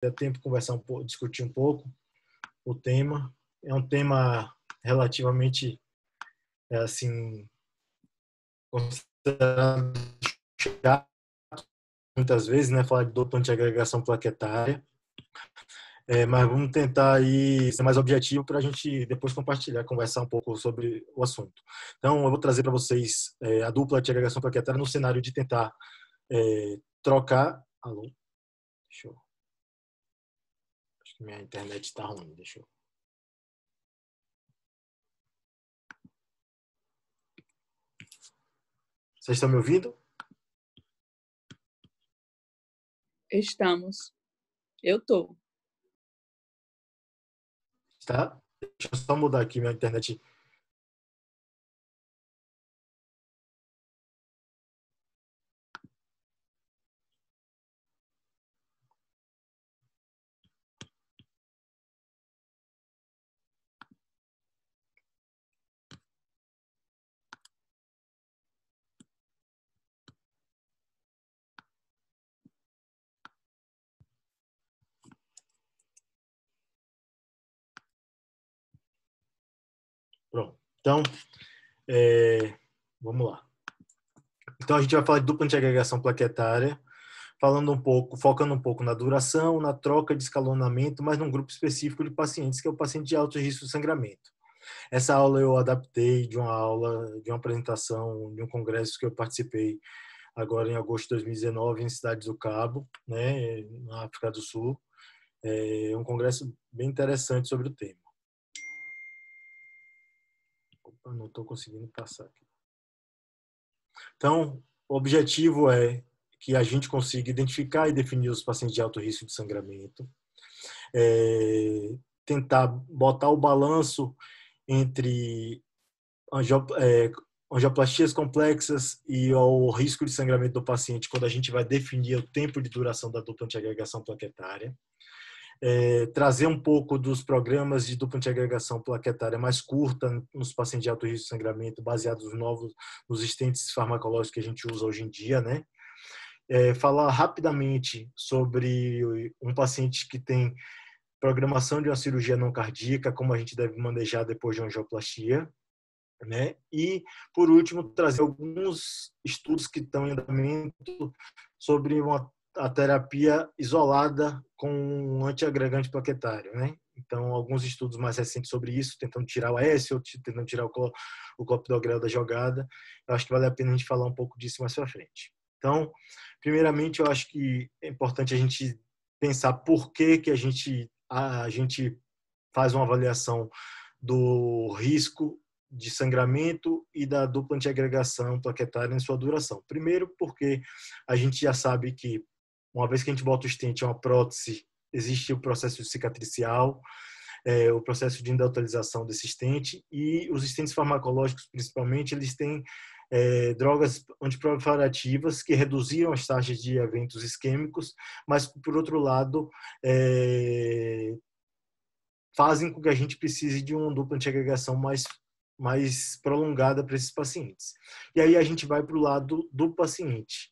der tempo, conversar um pouco, discutir um pouco o tema. É um tema relativamente, assim, considerado chato, muitas vezes, né, falar de dupla antiagregação plaquetária. Mas vamos tentar aí ser mais objetivo para a gente depois compartilhar, conversar um pouco sobre o assunto. Então, eu vou trazer para vocês a dupla antiagregação plaquetária no cenário de tentar trocar. Alô? Deixa eu... Acho que minha internet está ruim. Deixa eu... Vocês estão me ouvindo? Estamos. Eu estou. Tá? Deixa eu só mudar aqui minha internet. Pronto. Então, vamos lá. Então, a gente vai falar de dupla antiagregação plaquetária, focando um pouco na duração, na troca de escalonamento, mas num grupo específico de pacientes, que é o paciente de alto risco de sangramento. Essa aula eu adaptei de uma apresentação, de um congresso que eu participei agora em agosto de 2019 em Cidade do Cabo, né, na África do Sul. É um congresso bem interessante sobre o tema. Opa, não estou conseguindo passar aqui. Então, o objetivo é que a gente consiga identificar e definir os pacientes de alto risco de sangramento, tentar botar o balanço entre angioplastias complexas e o risco de sangramento do paciente quando a gente vai definir o tempo de duração da dupla antiagregação plaquetária. Trazer um pouco dos programas de dupla antiagregação plaquetária mais curta nos pacientes de alto risco de sangramento, baseados nos estentes farmacológicos que a gente usa hoje em dia, né? Falar rapidamente sobre um paciente que tem programação de uma cirurgia não cardíaca, como a gente deve manejar depois de uma angioplastia, né? E, por último, trazer alguns estudos que estão em andamento sobre a terapia isolada com um antiagregante plaquetário, né? Então, alguns estudos mais recentes sobre isso, tentando tirar o AS, ou tentando tirar o clopidogrel da jogada. Eu acho que vale a pena a gente falar um pouco disso mais para frente. Então, primeiramente, eu acho que é importante a gente pensar por que a gente faz uma avaliação do risco de sangramento e da dupla antiagregação plaquetária em sua duração. Primeiro, porque a gente já sabe que, uma vez que a gente bota o stent, é uma prótese, existe o processo cicatricial, o processo de endotelização desse stent, e os stents farmacológicos, principalmente, eles têm drogas antiproliferativas que reduziram as taxas de eventos isquêmicos, mas, por outro lado, fazem com que a gente precise de uma dupla antiagregação mais prolongada para esses pacientes. E aí a gente vai para o lado do paciente,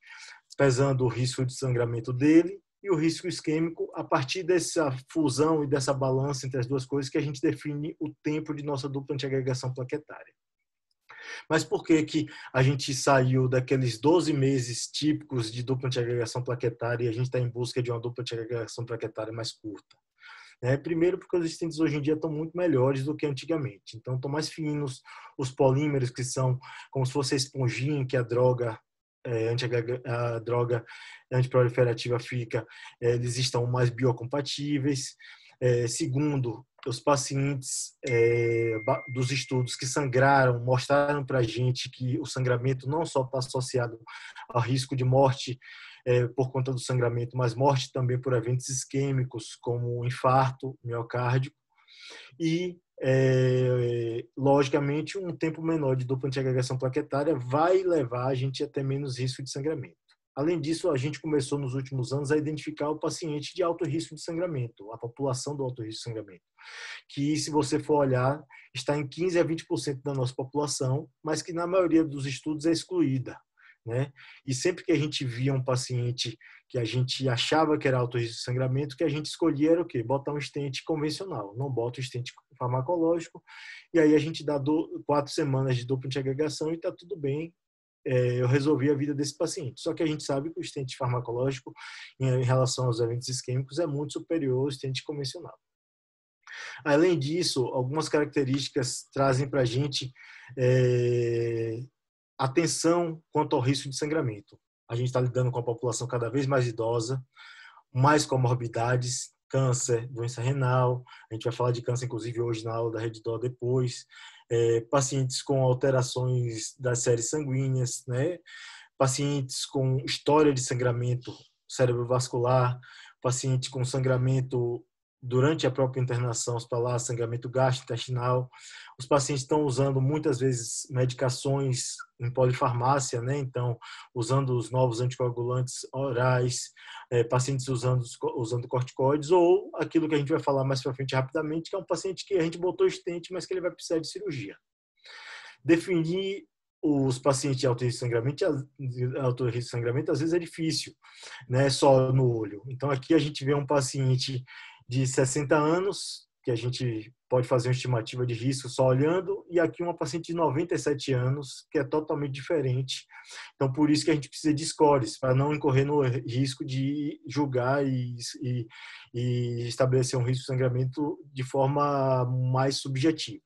pesando o risco de sangramento dele e o risco isquêmico. A partir dessa fusão e dessa balança entre as duas coisas que a gente define o tempo de nossa dupla antiagregação plaquetária. Mas por que a gente saiu daqueles 12 meses típicos de dupla antiagregação plaquetária e a gente está em busca de uma dupla antiagregação plaquetária mais curta? Primeiro, porque os stents hoje em dia estão muito melhores do que antigamente. Então, estão mais finos, os polímeros, que são como se fosse a esponjinha que a droga antiproliferativa fica, eles estão mais biocompatíveis. Segundo, os pacientes dos estudos que sangraram mostraram para a gente que o sangramento não só está associado ao risco de morte por conta do sangramento, mas morte também por eventos isquêmicos, como infarto miocárdico. E, logicamente, um tempo menor de dupla antiagregação plaquetária vai levar a gente a ter menos risco de sangramento. Além disso, a gente começou nos últimos anos a identificar o paciente de alto risco de sangramento, a população do alto risco de sangramento, que, se você for olhar, está em 15% a 20% da nossa população, mas que na maioria dos estudos é excluída, né? E sempre que a gente via um paciente que a gente achava que era alto risco de sangramento, que a gente escolhia era o quê? Botar um stent convencional, não bota o stent farmacológico, e aí a gente dá 4 semanas de dupla antiagregação e está tudo bem. Eu resolvi a vida desse paciente. Só que a gente sabe que o stent farmacológico, em relação aos eventos isquêmicos, é muito superior ao stent convencional. Além disso, algumas características trazem para a gente atenção quanto ao risco de sangramento. A gente está lidando com a população cada vez mais idosa, mais comorbidades, câncer, doença renal, a gente vai falar de câncer inclusive hoje na aula da Reddor depois, pacientes com alterações das séries sanguíneas, né? Pacientes com história de sangramento cerebrovascular, paciente com sangramento durante a própria internação hospitalar, sangramento gastrointestinal. Os pacientes estão usando muitas vezes medicações em polifarmácia, né? Então, usando os novos anticoagulantes orais, pacientes usando corticoides, ou aquilo que a gente vai falar mais para frente rapidamente, que é um paciente que a gente botou stent, mas que ele vai precisar de cirurgia. Definir os pacientes de alto risco de sangramento às vezes é difícil, né? Só no olho. Então, aqui a gente vê um paciente de 60 anos, que a gente pode fazer uma estimativa de risco só olhando, e aqui uma paciente de 97 anos, que é totalmente diferente. Então, por isso que a gente precisa de scores, para não incorrer no risco de julgar e estabelecer um risco de sangramento de forma mais subjetiva.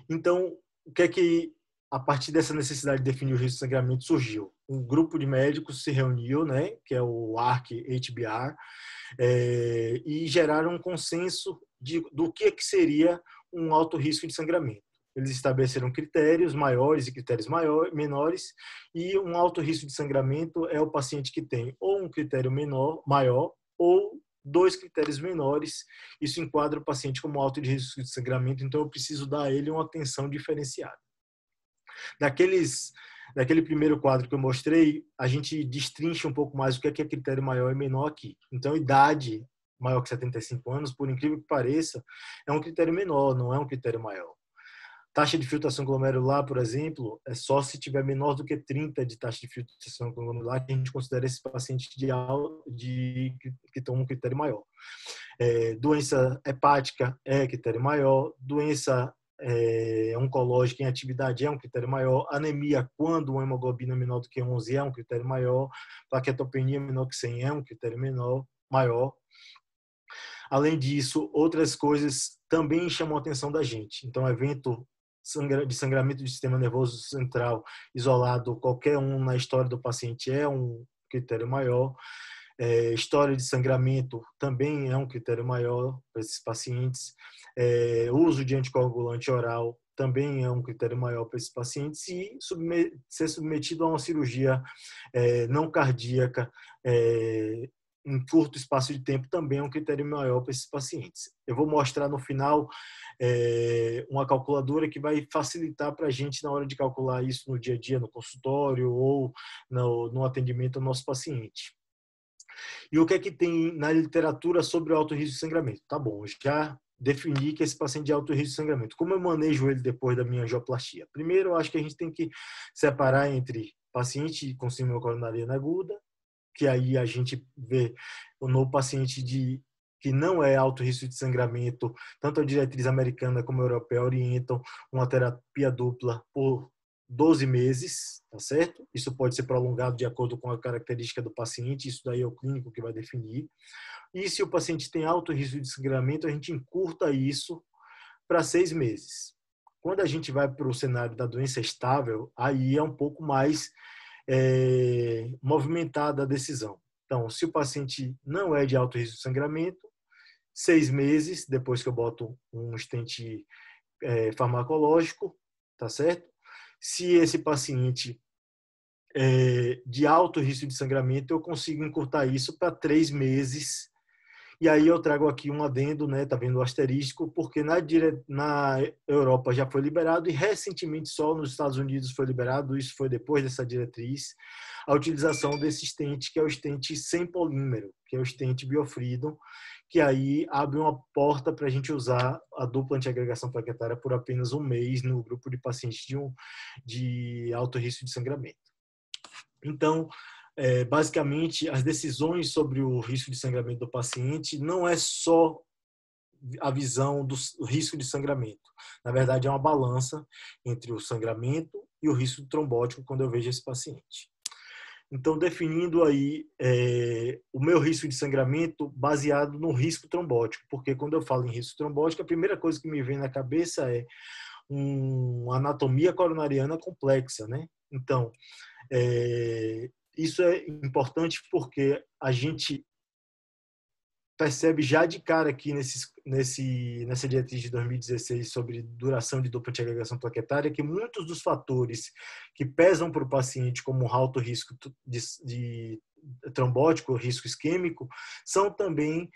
Então, o que é que, a partir dessa necessidade de definir o risco de sangramento, surgiu? Um grupo de médicos se reuniu, né, que é o ARC-HBR, e geraram um consenso do que seria um alto risco de sangramento. Eles estabeleceram critérios maiores e critérios menores, e um alto risco de sangramento é o paciente que tem ou um critério maior ou 2 critérios menores. Isso enquadra o paciente como alto de risco de sangramento, então eu preciso dar a ele uma atenção diferenciada. Naquele primeiro quadro que eu mostrei, a gente destrincha um pouco mais o que é critério maior e menor aqui. Então, idade maior que 75 anos, por incrível que pareça, é um critério menor, não é um critério maior. Taxa de filtração glomerular, por exemplo, é só se tiver menor do que 30 de taxa de filtração glomerular que a gente considera esse paciente que tem um critério maior. Doença hepática é critério maior, doença oncológica em atividade é um critério maior, anemia quando uma hemoglobina é menor do que 11 é um critério maior, plaquetopenia menor que 100 é um critério maior. Além disso, outras coisas também chamam a atenção da gente. Então, evento de sangramento do sistema nervoso central isolado, qualquer um na história do paciente é um critério maior. História de sangramento também é um critério maior para esses pacientes. Uso de anticoagulante oral também é um critério maior para esses pacientes, e ser submetido a uma cirurgia não cardíaca em curto espaço de tempo também é um critério maior para esses pacientes. Eu vou mostrar no final uma calculadora que vai facilitar para a gente na hora de calcular isso no dia a dia, no consultório ou no atendimento ao nosso paciente. E o que é que tem na literatura sobre o alto risco de sangramento? Tá bom, já defini que esse paciente é alto risco de sangramento. Como eu manejo ele depois da minha angioplastia? Primeiro, eu acho que a gente tem que separar entre paciente com síndrome coronariana aguda, que aí a gente vê no paciente que não é alto risco de sangramento, tanto a diretriz americana como a europeia orientam uma terapia dupla por 12 meses, tá certo? Isso pode ser prolongado de acordo com a característica do paciente, isso daí é o clínico que vai definir. E se o paciente tem alto risco de sangramento, a gente encurta isso para 6 meses. Quando a gente vai para o cenário da doença estável, aí é um pouco mais movimentada a decisão. Então, se o paciente não é de alto risco de sangramento, 6 meses depois que eu boto um stent farmacológico, tá certo? Se esse paciente de alto risco de sangramento, eu consigo encurtar isso para 3 meses. E aí eu trago aqui um adendo, né? Tá vendo o asterisco? Porque na Europa já foi liberado e recentemente só nos Estados Unidos foi liberado, isso foi depois dessa diretriz, a utilização desse stent, que é o stent sem polímero, que é o stent Biofreedom, que aí abre uma porta para a gente usar a dupla antiagregação plaquetária por apenas 1 mês no grupo de pacientes de alto risco de sangramento. Então, basicamente, as decisões sobre o risco de sangramento do paciente não é só a visão do risco de sangramento. Na verdade, é uma balança entre o sangramento e o risco trombótico quando eu vejo esse paciente. Então, definindo aí o meu risco de sangramento baseado no risco trombótico, porque quando eu falo em risco trombótico, a primeira coisa que me vem na cabeça é uma anatomia coronariana complexa, né? Então, isso é importante porque a gente percebe já de cara aqui nessa diretriz de 2016 sobre duração de dupla antiagregação plaquetária que muitos dos fatores que pesam para o paciente como alto risco de trombótico, risco isquêmico, são também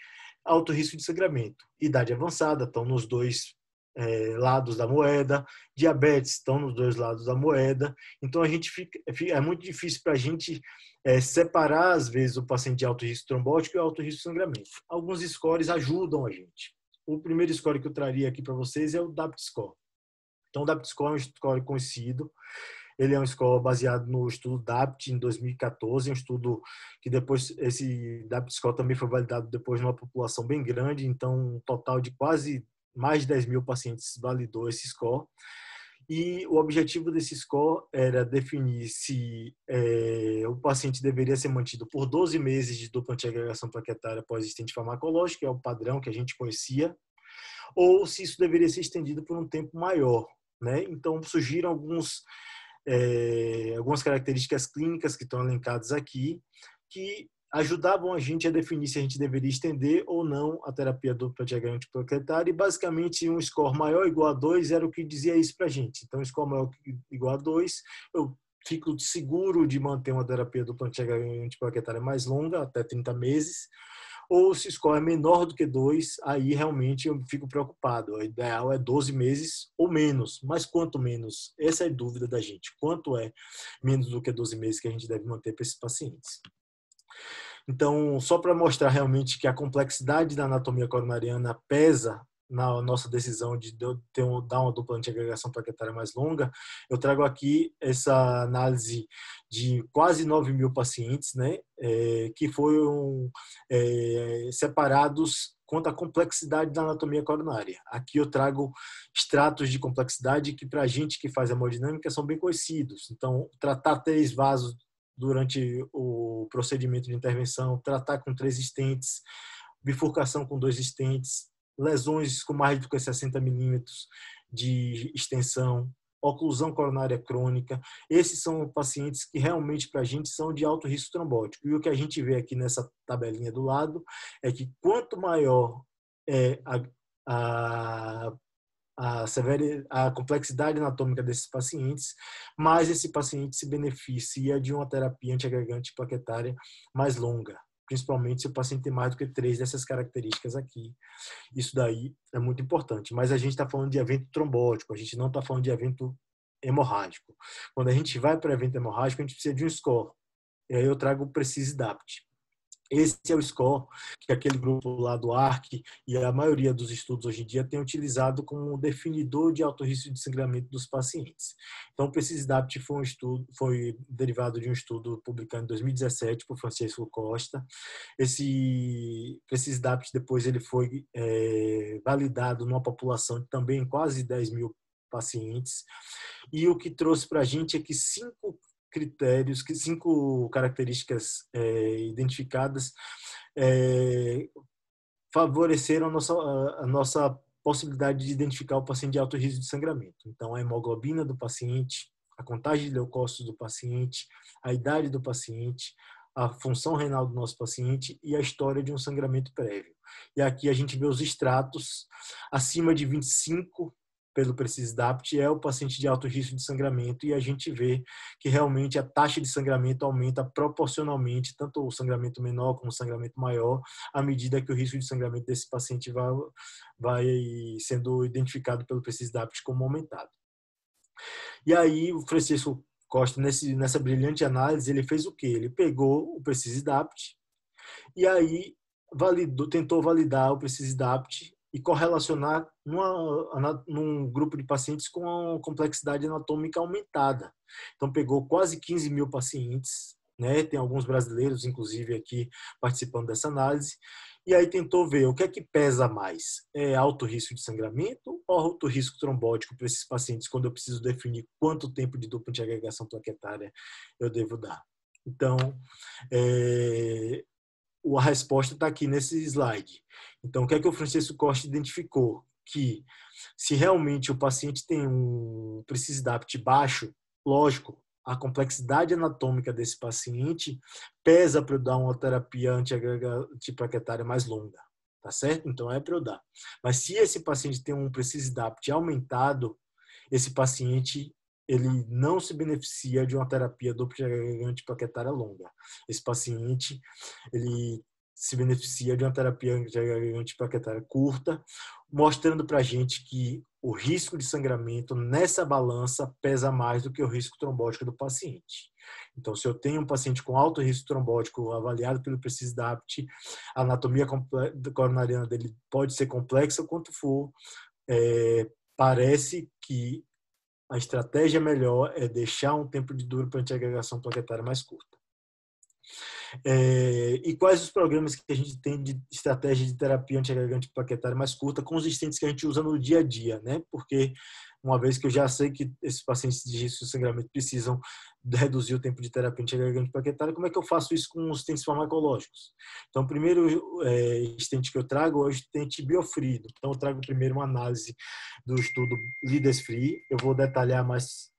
alto risco de sangramento. Idade avançada, estão nos dois lados da moeda, diabetes estão nos dois lados da moeda, então é muito difícil para a gente separar às vezes o paciente de alto risco trombótico e alto risco de sangramento. Alguns scores ajudam a gente. O primeiro score que eu traria aqui para vocês é o DAPT score. Então o DAPT score é um score conhecido. Ele é um score baseado no estudo DAPT em 2014, um estudo que depois, esse DAPT score também foi validado depois numa população bem grande, então um total de quase mais de 10 mil pacientes validou esse score. E o objetivo desse score era definir se o paciente deveria ser mantido por 12 meses de dupla antiagregação plaquetária pós-estente farmacológico, que é o padrão que a gente conhecia, ou se isso deveria ser estendido por um tempo maior, né? Então, surgiram algumas características clínicas que estão elencadas aqui, que ajudavam a gente a definir se a gente deveria estender ou não a terapia dupla antiagregante plaquetária, e basicamente um score maior ou igual a 2 era o que dizia isso para a gente. Então, um score maior ou igual a 2, eu fico seguro de manter uma terapia dupla antiagregante plaquetária mais longa, até 30 meses, ou se o score é menor do que 2, aí realmente eu fico preocupado. O ideal é 12 meses ou menos, mas quanto menos? Essa é a dúvida da gente. Quanto é menos do que 12 meses que a gente deve manter para esses pacientes? Então, só para mostrar realmente que a complexidade da anatomia coronariana pesa na nossa decisão de dar uma dupla antiagregação plaquetária mais longa, eu trago aqui essa análise de quase 9 mil pacientes, né, que foram separados quanto à complexidade da anatomia coronária. Aqui eu trago estratos de complexidade que, para a gente que faz hemodinâmica, são bem conhecidos. Então, tratar 3 vasos durante o procedimento de intervenção, tratar com 3 stents, bifurcação com 2 stents, lesões com mais do que 60 milímetros de extensão, oclusão coronária crônica. Esses são pacientes que realmente para a gente são de alto risco trombótico. E o que a gente vê aqui nessa tabelinha do lado é que quanto maior é a complexidade anatômica desses pacientes, mais esse paciente se beneficia de uma terapia antiagregante plaquetária mais longa, principalmente se o paciente tem mais do que 3 dessas características aqui. Isso daí é muito importante, mas a gente está falando de evento trombótico, a gente não está falando de evento hemorrágico. Quando a gente vai para evento hemorrágico, a gente precisa de um score. E aí eu trago o Precise DAPT. Esse é o score que aquele grupo lá do ARC e a maioria dos estudos hoje em dia tem utilizado como um definidor de alto risco de sangramento dos pacientes. Então, o PRECISE-DAPT foi derivado de um estudo publicado em 2017 por Francisco Costa. Esse PRECISE-DAPT depois ele foi validado numa população de também quase 10 mil pacientes. E o que trouxe para a gente é que 5 características identificadas favoreceram a nossa possibilidade de identificar o paciente de alto risco de sangramento. Então, a hemoglobina do paciente, a contagem de leucócitos do paciente, a idade do paciente, a função renal do nosso paciente e a história de um sangramento prévio. E aqui a gente vê os extratos acima de 25 pelo PRECISE-DAPT é o paciente de alto risco de sangramento, e a gente vê que realmente a taxa de sangramento aumenta proporcionalmente, tanto o sangramento menor como o sangramento maior, à medida que o risco de sangramento desse paciente vai sendo identificado pelo PRECISE-DAPT como aumentado. E aí o Francisco Costa, nessa brilhante análise, ele fez o quê? Ele pegou o PRECISE-DAPT e aí tentou validar o PRECISE-DAPT e correlacionar num grupo de pacientes com complexidade anatômica aumentada. Então, pegou quase 15 mil pacientes né? Tem alguns brasileiros, inclusive, aqui participando dessa análise. E aí tentou ver o que é que pesa mais. É alto risco de sangramento ou alto risco trombótico para esses pacientes, quando eu preciso definir quanto tempo de dupla antiagregação plaquetária eu devo dar. Então, a resposta está aqui nesse slide. Então, o que é que o Francisco Costa identificou? Que se realmente o paciente tem um precisidapte baixo, lógico, a complexidade anatômica desse paciente pesa para eu dar uma terapia antiplaquetária mais longa, tá certo? Então é para eu dar. Mas se esse paciente tem um precisidapte aumentado, esse paciente ele não se beneficia de uma terapia dupla antiplaquetária longa. Esse paciente ele se beneficia de uma terapia antiplaquetária curta, mostrando para a gente que o risco de sangramento nessa balança pesa mais do que o risco trombótico do paciente. Então, se eu tenho um paciente com alto risco trombótico avaliado pelo precisidapte, a anatomia coronariana dele pode ser complexa quanto for, parece que a estratégia melhor é deixar um tempo de dura para antiagregação plaquetária mais curta. E quais os programas que a gente tem de estratégia de terapia antiagregante plaquetária mais curta com os stents que a gente usa no dia a dia, né? Porque uma vez que eu já sei que esses pacientes de risco de sangramento precisam reduzir o tempo de terapia antiagregante plaquetária, como é que eu faço isso com os stents farmacológicos? Então, o primeiro stent que eu trago é o stent Biofrido. Então, eu trago primeiro uma análise do estudo Leaders-Free. Eu vou detalhar mais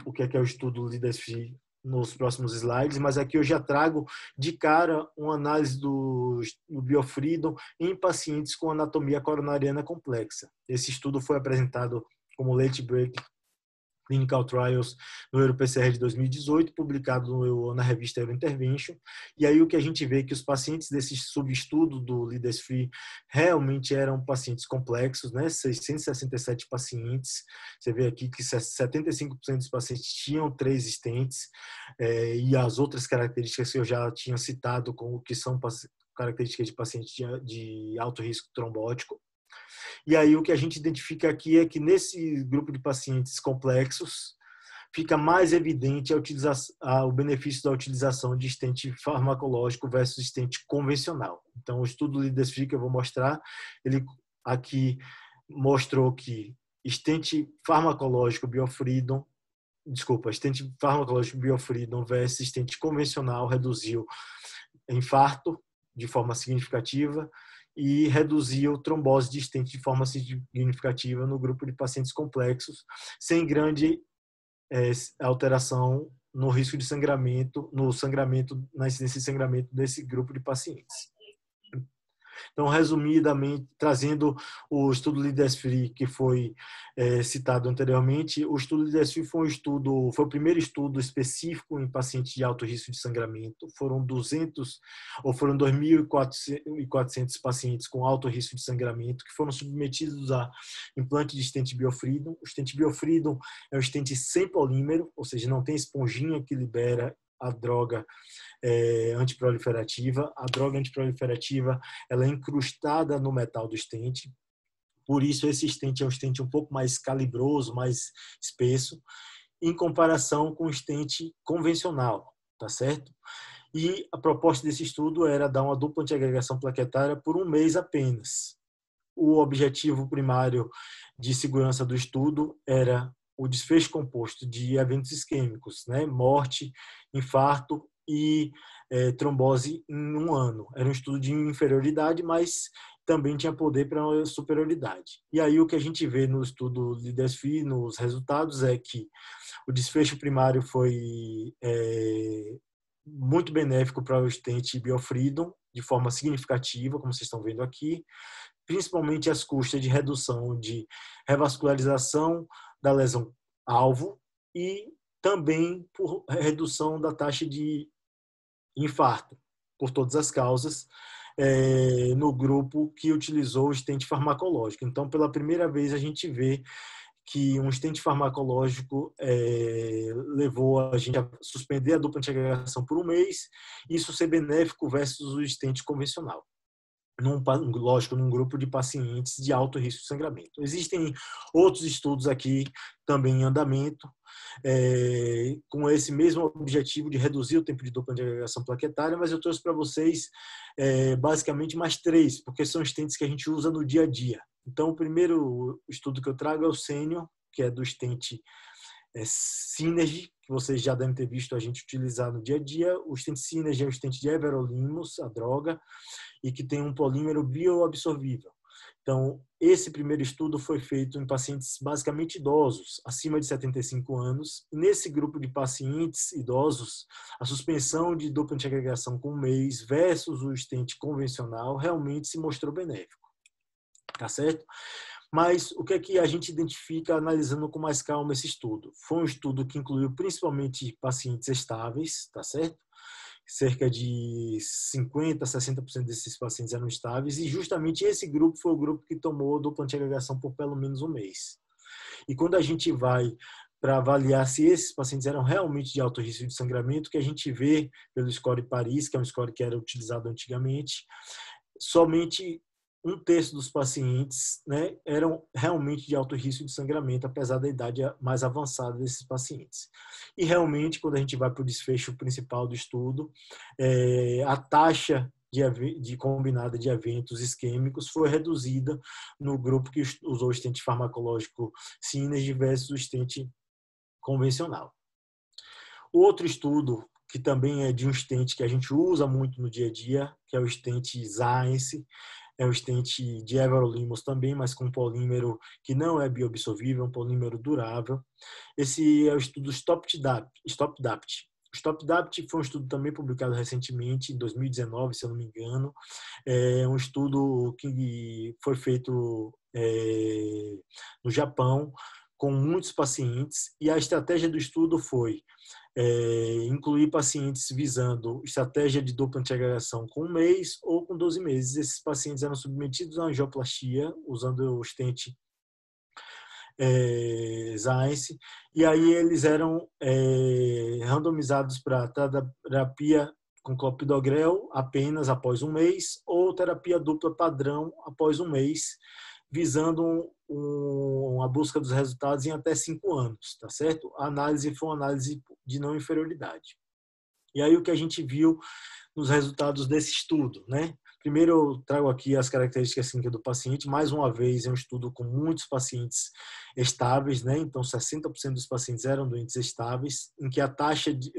o que é o estudo Leaders-Free nos próximos slides, mas aqui eu já trago de cara uma análise do Biofreedom em pacientes com anatomia coronariana complexa. Esse estudo foi apresentado como Late Break Clinical Trials no EuroPCR de 2018, publicado na revista Eurointervention. E aí o que a gente vê é que os pacientes desse subestudo do Leaders Free realmente eram pacientes complexos, né? 667 pacientes. Você vê aqui que 75% dos pacientes tinham 3 stents, e as outras características que eu já tinha citado, como que são características de pacientes de alto risco trombótico. E aí o que a gente identifica aqui é que nesse grupo de pacientes complexos fica mais evidente o benefício da utilização de stent farmacológico versus stent convencional. Então, o estudo Leaders-Free que eu vou mostrar, ele aqui mostrou que stent farmacológico Biofreedom versus stent convencional reduziu infarto de forma significativa e reduziu trombose de stent de forma significativa no grupo de pacientes complexos, sem grande alteração no risco de sangramento, na incidência de sangramento desse grupo de pacientes. Então, resumidamente, trazendo o estudo Leaders-Free que foi citado anteriormente, o estudo Leaders-Free foi o primeiro estudo específico em pacientes de alto risco de sangramento. Foram 2.400 pacientes com alto risco de sangramento que foram submetidos a implante de stent Biofreedom. O stent Biofreedom é um stent sem polímero, ou seja, não tem esponjinha que libera a droga antiproliferativa. A droga antiproliferativa ela é incrustada no metal do stent, por isso esse stent é um stent um pouco mais calibroso, mais espesso, em comparação com o stent convencional, tá certo? E a proposta desse estudo era dar uma dupla antiagregação plaquetária por 1 mês apenas. O objetivo primário de segurança do estudo era o desfecho composto de eventos isquêmicos, né? Morte, infarto e trombose em 1 ano. Era um estudo de inferioridade, mas também tinha poder para superioridade. E aí o que a gente vê no estudo Leaders-Free, nos resultados, é que o desfecho primário foi muito benéfico para o stent Biofreedom, de forma significativa, como vocês estão vendo aqui, principalmente às custas de redução de revascularização da lesão alvo e também por redução da taxa de infarto, por todas as causas, no grupo que utilizou o stent farmacológico. Então, pela primeira vez, a gente vê que um stent farmacológico levou a gente a suspender a dupla antiagregação por 1 mês, isso ser benéfico versus o stent convencional. lógico, num grupo de pacientes de alto risco de sangramento. Existem outros estudos aqui também em andamento, com esse mesmo objetivo de reduzir o tempo de dupla antiagregação plaquetária, mas eu trouxe para vocês basicamente mais 3, porque são stents que a gente usa no dia a dia. Então, o primeiro estudo que eu trago é o Senior, que é do stent Synergy, que vocês já devem ter visto a gente utilizar no dia a dia. O stent Synergy é o stent de everolimus, a droga, e que tem um polímero bioabsorvível. Então, esse primeiro estudo foi feito em pacientes basicamente idosos, acima de 75 anos. E nesse grupo de pacientes idosos, a suspensão de dupla antiagregação com um mês versus o stent convencional realmente se mostrou benéfico. Tá certo? Mas o que é que a gente identifica analisando com mais calma esse estudo? Foi um estudo que incluiu principalmente pacientes estáveis, tá certo? Cerca de 50% a 60% desses pacientes eram estáveis e justamente esse grupo foi o grupo que tomou dupla antiagregação por pelo menos um mês. E quando a gente vai para avaliar se esses pacientes eram realmente de alto risco de sangramento, que a gente vê pelo score Paris, que é um score que era utilizado antigamente, somente 1/3 dos pacientes, né, eram realmente de alto risco de sangramento, apesar da idade mais avançada desses pacientes. E realmente, quando a gente vai para o desfecho principal do estudo, a taxa de combinada de eventos isquêmicos foi reduzida no grupo que usou o stent farmacológico Synergy versus o stent convencional. O outro estudo, que também é de um stent que a gente usa muito no dia a dia, que é o stent Science, é um stent de everolimus também, mas com um polímero que não é bioabsorvível, um polímero durável. Esse é o estudo STOP-DAPT. O STOP-DAPT foi um estudo também publicado recentemente, em 2019, se eu não me engano. É um estudo que foi feito no Japão, com muitos pacientes, e a estratégia do estudo foi incluir pacientes visando estratégia de dupla antiagregação com um mês ou com 12 meses. Esses pacientes eram submetidos a angioplastia usando o stent Science, e aí eles eram randomizados para terapia com clopidogrel apenas após um mês ou terapia dupla padrão após um mês, visando a busca dos resultados em até 5 anos, tá certo? A análise foi uma análise de não inferioridade. E aí o que a gente viu nos resultados desse estudo, né? Primeiro eu trago aqui as características clínicas do paciente. Mais uma vez, é um estudo com muitos pacientes estáveis, né? Então 60% dos pacientes eram doentes estáveis, em que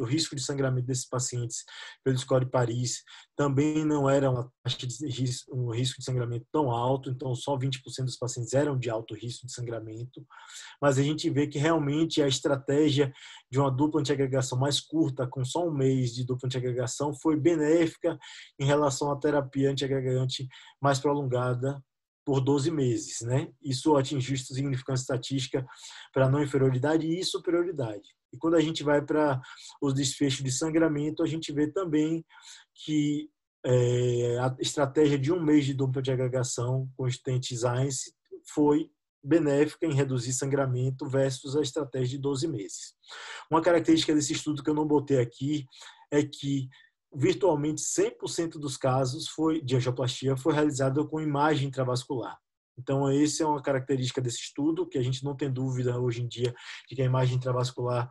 o risco de sangramento desses pacientes pelo score Paris também não era um risco de sangramento tão alto, então só 20% dos pacientes eram de alto risco de sangramento. Mas a gente vê que realmente a estratégia de uma dupla antiagregação mais curta, com só um mês de dupla antiagregação, foi benéfica em relação à terapia antiagregante mais prolongada por 12 meses, né? Isso atingiu significância estatística para não inferioridade e superioridade. E quando a gente vai para os desfechos de sangramento, a gente vê também que a estratégia de um mês de dupla antiagregação com stent Science foi benéfica em reduzir sangramento versus a estratégia de 12 meses. Uma característica desse estudo que eu não botei aqui é que virtualmente 100% dos casos de angioplastia foi realizada com imagem intravascular. Então, essa é uma característica desse estudo, que a gente não tem dúvida hoje em dia de que a imagem intravascular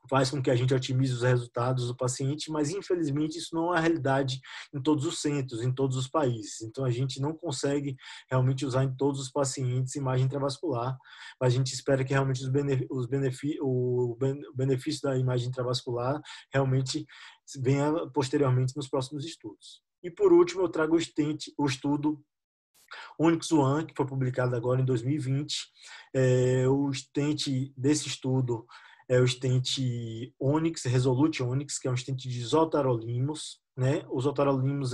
faz com que a gente otimize os resultados do paciente, mas infelizmente isso não é a realidade em todos os centros, em todos os países. Então a gente não consegue realmente usar em todos os pacientes imagem intravascular, mas a gente espera que realmente o benefício da imagem intravascular realmente venha posteriormente nos próximos estudos. E por último eu trago o estudo Onyx One, que foi publicado agora em 2020. O stent desse estudo é o stent Onyx, Resolute Onyx, que é um stent de isotarolimus, né? O isotarolimus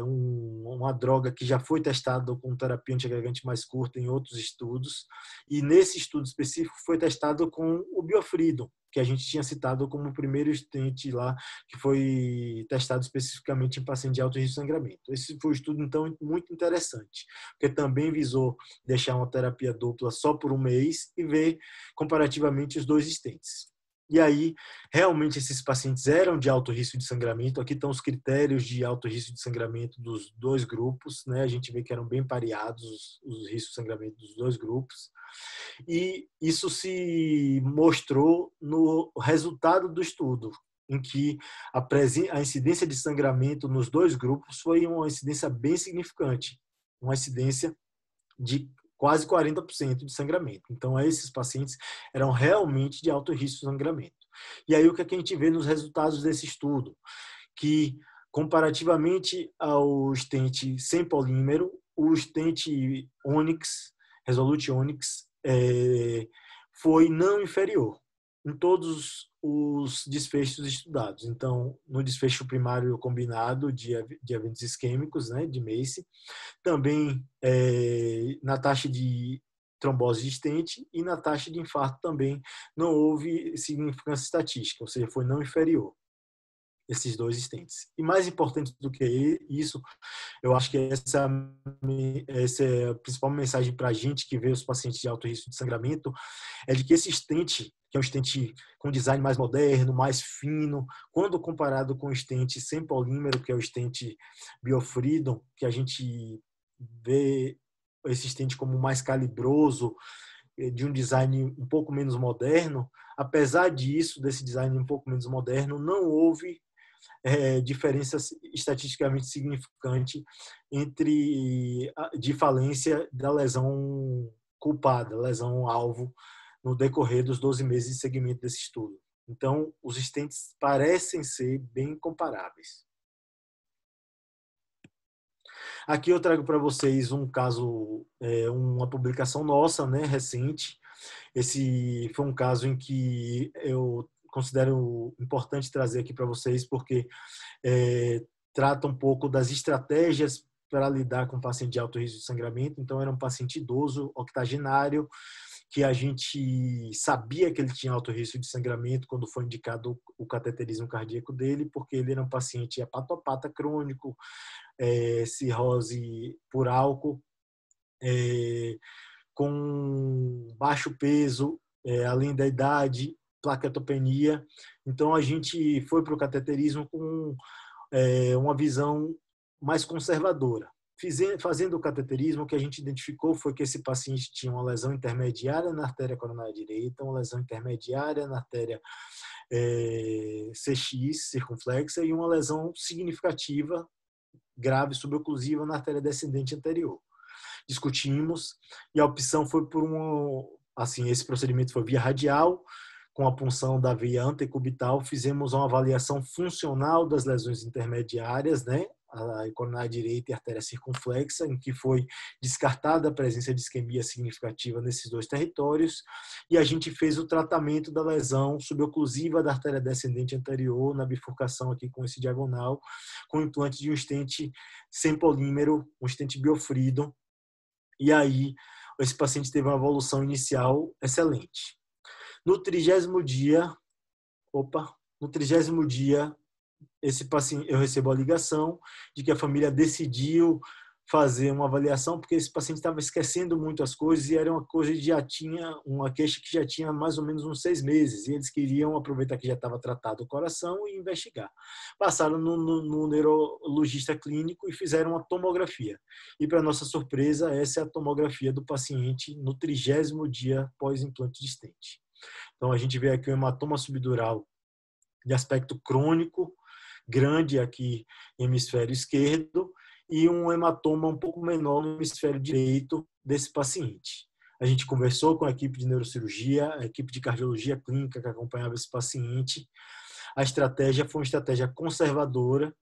uma droga que já foi testada com terapia antiagregante mais curta em outros estudos, e nesse estudo específico foi testado com o Biofreedom, que a gente tinha citado como o primeiro stent lá, que foi testado especificamente em pacientes de alto risco de sangramento. Esse foi um estudo, então, muito interessante, porque também visou deixar uma terapia dupla só por um mês e ver comparativamente os dois stents. E aí, realmente, esses pacientes eram de alto risco de sangramento. Aqui estão os critérios de alto risco de sangramento dos dois grupos, né? A gente vê que eram bem pareados os riscos de sangramento dos dois grupos. E isso se mostrou no resultado do estudo, em que a incidência de sangramento nos dois grupos foi uma incidência bem significante, uma incidência de quase 40% de sangramento. Então, esses pacientes eram realmente de alto risco de sangramento. E aí, o que a gente vê nos resultados desse estudo? Que, comparativamente ao stent sem polímero, o stent Onyx, Resolute Onyx, foi não inferior em todos os desfechos estudados. Então, no desfecho primário combinado de eventos isquêmicos, né, de MACE, também na taxa de trombose de stent e na taxa de infarto também não houve significância estatística, ou seja, foi não inferior esses dois stents. E mais importante do que isso, eu acho que essa é a principal mensagem para a gente que vê os pacientes de alto risco de sangramento, é de que esse stent, que é um stent com design mais moderno, mais fino, quando comparado com o stent sem polímero, que é o stent Biofreedom, que a gente vê esse stent como mais calibroso, de um design um pouco menos moderno, apesar disso, desse design um pouco menos moderno, não houve diferença estatisticamente significante de falência da lesão culpada, lesão alvo, no decorrer dos 12 meses de seguimento desse estudo. Então, os stents parecem ser bem comparáveis. Aqui eu trago para vocês um caso, uma publicação nossa, né, recente. Esse foi um caso em que eu considero importante trazer aqui para vocês, porque trata um pouco das estratégias para lidar com paciente de alto risco de sangramento. Então, era um paciente idoso, octogenário, que a gente sabia que ele tinha alto risco de sangramento quando foi indicado o cateterismo cardíaco dele, porque ele era um paciente hepatopata crônico, cirrose por álcool, com baixo peso, além da idade, plaquetopenia. Então, a gente foi para o cateterismo com uma visão mais conservadora. Fazendo o cateterismo, o que a gente identificou foi que esse paciente tinha uma lesão intermediária na artéria coronária direita, uma lesão intermediária na artéria CX, circunflexa, e uma lesão significativa, grave, suboclusiva na artéria descendente anterior. Discutimos e a opção foi por esse procedimento foi via radial, com a punção da veia antecubital. Fizemos uma avaliação funcional das lesões intermediárias, né, a coronária direita e a artéria circunflexa, em que foi descartada a presença de isquemia significativa nesses dois territórios, e a gente fez o tratamento da lesão suboclusiva da artéria descendente anterior, na bifurcação aqui com esse diagonal, com o implante de um stent sem polímero, um stent Biofreedom, e aí esse paciente teve uma evolução inicial excelente. No 30º dia, esse paciente, eu recebo a ligação de que a família decidiu fazer uma avaliação, porque esse paciente estava esquecendo muito as coisas e era uma queixa que já tinha mais ou menos uns 6 meses, e eles queriam aproveitar que já estava tratado o coração e investigar. Passaram no neurologista clínico e fizeram uma tomografia. E, para nossa surpresa, essa é a tomografia do paciente no 30º dia pós-implante de stent. Então, a gente vê aqui um hematoma subdural de aspecto crônico, grande aqui no hemisfério esquerdo, e um hematoma um pouco menor no hemisfério direito desse paciente. A gente conversou com a equipe de neurocirurgia, a equipe de cardiologia clínica que acompanhava esse paciente. A estratégia foi uma estratégia conservadora,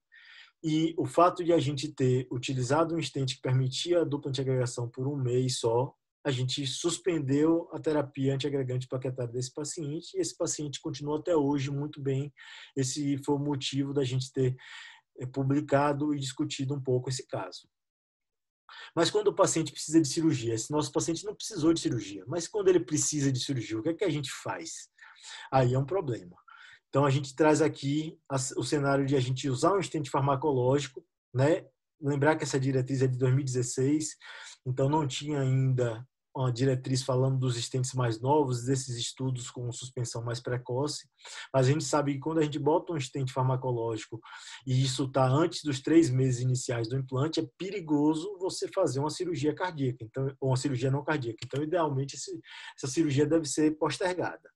e o fato de a gente ter utilizado um stent que permitia a dupla antiagregação por 1 mês só, a gente suspendeu a terapia antiagregante plaquetária desse paciente, e esse paciente continua até hoje muito bem. Esse foi o motivo da gente ter publicado e discutido um pouco esse caso. Mas quando o paciente precisa de cirurgia, esse nosso paciente não precisou de cirurgia, mas quando ele precisa de cirurgia, o que é que a gente faz? Aí é um problema. Então, a gente traz aqui o cenário de a gente usar um stent farmacológico, né? Lembrar que essa diretriz é de 2016, então não tinha ainda uma diretriz falando dos stents mais novos, desses estudos com suspensão mais precoce, mas a gente sabe que quando a gente bota um stent farmacológico e isso está antes dos 3 meses iniciais do implante, é perigoso você fazer uma cirurgia cardíaca, então, ou uma cirurgia não cardíaca. Então, idealmente, essa cirurgia deve ser postergada.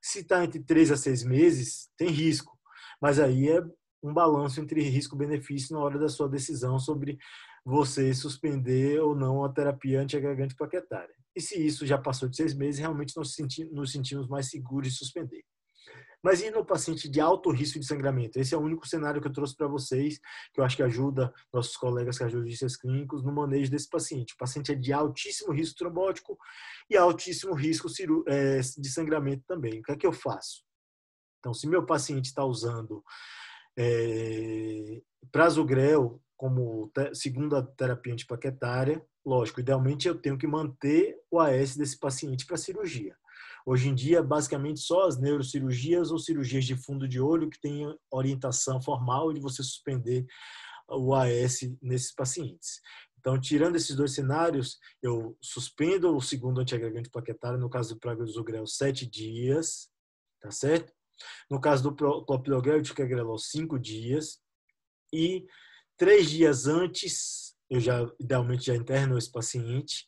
Se está entre 3 a 6 meses, tem risco, mas aí é um balanço entre risco e benefício na hora da sua decisão sobre você suspender ou não a terapia antiagregante plaquetária. E se isso já passou de 6 meses, realmente nós nos sentimos mais seguros de suspender. Mas e no paciente de alto risco de sangramento? Esse é o único cenário que eu trouxe para vocês, que eu acho que ajuda nossos colegas cardiologistas clínicos no manejo desse paciente. O paciente é de altíssimo risco trombótico e altíssimo risco de sangramento também. O que é que eu faço? Então, se meu paciente está usando prasugrel como segunda terapia antiplaquetária, lógico, idealmente eu tenho que manter o AS desse paciente para cirurgia. Hoje em dia, basicamente, só as neurocirurgias ou cirurgias de fundo de olho que têm orientação formal de você suspender o AS nesses pacientes. Então, tirando esses dois cenários, eu suspendo o segundo antiagregante plaquetário, no caso do prasugrel, 7 dias, tá certo? No caso do clopidogrel e ticagrelol, 5 dias. E 3 dias antes, eu idealmente já interno esse paciente,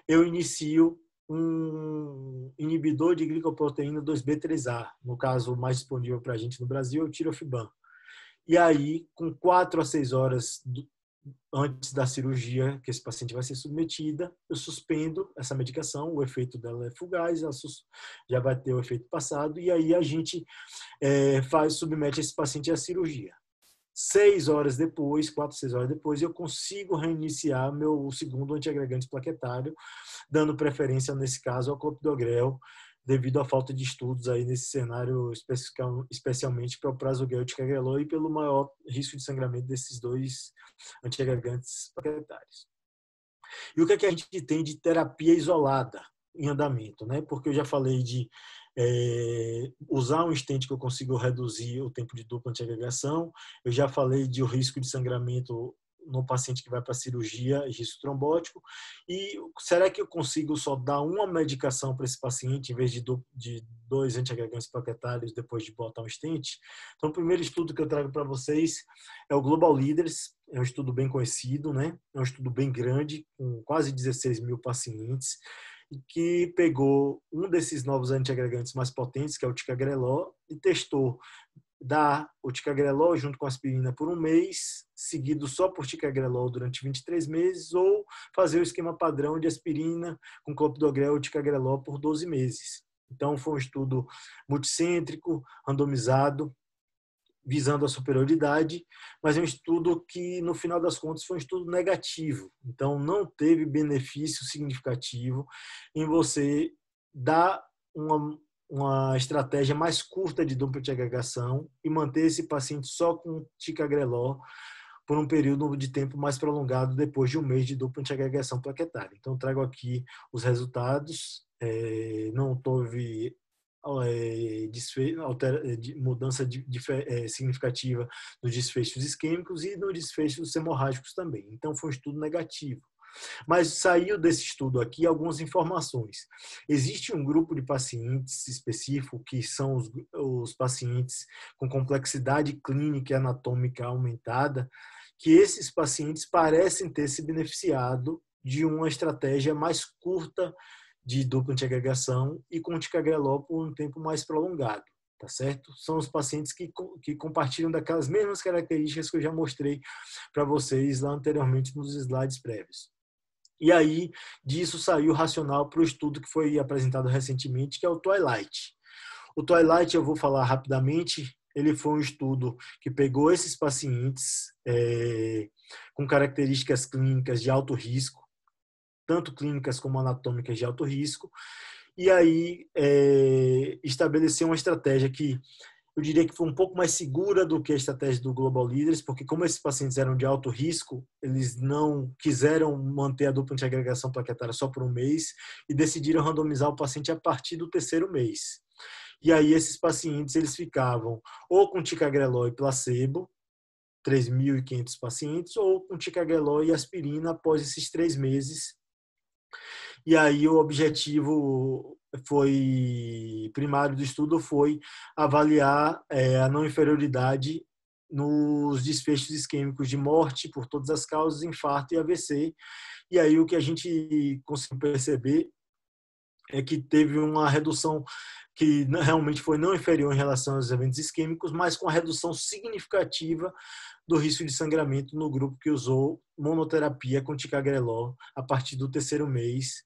eu inicio um inibidor de glicoproteína 2B3A. No caso mais disponível para a gente no Brasil é o tirofiban. E aí, com 4 a 6 horas antes da cirurgia que esse paciente vai ser submetida, eu suspendo essa medicação, o efeito dela é fugaz, ela já vai ter o efeito passado, e aí a gente submete esse paciente à cirurgia. 6 horas depois, 4, 6 horas depois, eu consigo reiniciar meu segundo antiagregante plaquetário, dando preferência, nesse caso, ao clopidogrel, devido à falta de estudos aí nesse cenário, especialmente para o prasugrel e ticagrelol e pelo maior risco de sangramento desses dois antiagregantes plaquetários. E o que é que a gente tem de terapia isolada em andamento, né? Porque eu já falei de usar um stent que eu consigo reduzir o tempo de dupla antiagregação, eu já falei de o risco de sangramento no paciente que vai para a cirurgia, risco trombótico, e será que eu consigo só dar uma medicação para esse paciente em vez de 2 antiagregantes plaquetários depois de botar um stent? Então, o primeiro estudo que eu trago para vocês é o Global Leaders, é um estudo bem conhecido, né? É um estudo bem grande, com quase 16 mil pacientes, que pegou um desses novos antiagregantes mais potentes, que é o ticagrelol, e testou dar o ticagrelol junto com aspirina por 1 mês, seguido só por ticagrelol durante 23 meses, ou fazer o esquema padrão de aspirina com clopidogrel e ticagrelol por 12 meses. Então, foi um estudo multicêntrico, randomizado, visando a superioridade, mas é um estudo que, no final das contas, foi um estudo negativo. Então, não teve benefício significativo em você dar uma estratégia mais curta de dupla de agregação e manter esse paciente só com ticagrelol por um período de tempo mais prolongado depois de 1 mês de dupla de agregação plaquetária. Então, trago aqui os resultados. Não houve mudança significativa nos desfechos isquêmicos e nos desfechos hemorrágicos também. Então, foi um estudo negativo. Mas saiu desse estudo aqui algumas informações. Existe um grupo de pacientes específico, que são os pacientes com complexidade clínica e anatômica aumentada, que esses pacientes parecem ter se beneficiado de uma estratégia mais curta de dupla antiagregação e com ticagrelol por um tempo mais prolongado, tá certo? São os pacientes que compartilham daquelas mesmas características que eu já mostrei para vocês lá anteriormente nos slides prévios. E aí, disso saiu o racional para o estudo que foi apresentado recentemente, que é o Twilight. O Twilight, eu vou falar rapidamente, ele foi um estudo que pegou esses pacientes com características clínicas de alto risco, tanto clínicas como anatômicas de alto risco, e aí estabeleceu uma estratégia que eu diria que foi um pouco mais segura do que a estratégia do Global Leaders, porque como esses pacientes eram de alto risco, eles não quiseram manter a dupla antiagregação plaquetária só por 1 mês e decidiram randomizar o paciente a partir do 3º mês. E aí esses pacientes eles ficavam ou com ticagrelol e placebo, 3.500 pacientes, ou com ticagrelol e aspirina após esses 3 meses. E aí o objetivo primário do estudo foi avaliar a não inferioridade nos desfechos isquêmicos de morte por todas as causas, infarto e AVC. E aí o que a gente conseguiu perceber é que teve uma redução que realmente foi não inferior em relação aos eventos isquêmicos, mas com a redução significativa do risco de sangramento no grupo que usou monoterapia com ticagrelor a partir do terceiro mês,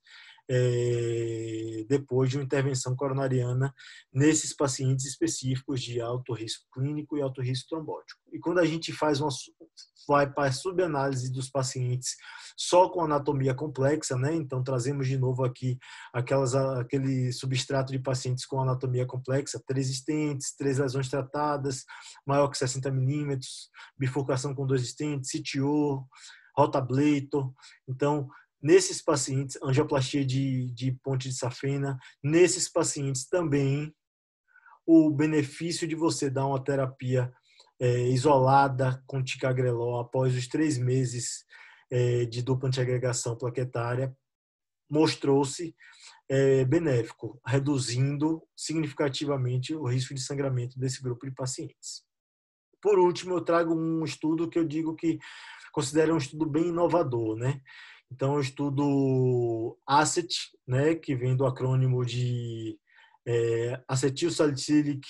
depois de uma intervenção coronariana nesses pacientes específicos de alto risco clínico e alto risco trombótico. E quando a gente vai para a subanálise dos pacientes só com anatomia complexa, né? Então trazemos de novo aqui aquele substrato de pacientes com anatomia complexa, 3 estentes, 3 lesões tratadas, maior que 60 milímetros, bifurcação com 2 estentes, CTO, rotablator. Então, nesses pacientes, angioplastia de ponte de safena, nesses pacientes também, o benefício de você dar uma terapia isolada com ticagrelor após os 3 meses de dupla antiagregação plaquetária mostrou-se benéfico, reduzindo significativamente o risco de sangramento desse grupo de pacientes. Por último, eu trago um estudo que eu digo que considero um estudo bem inovador, né? Então, o estudo ACET, né, que vem do acrônimo de Acetyl Salicylic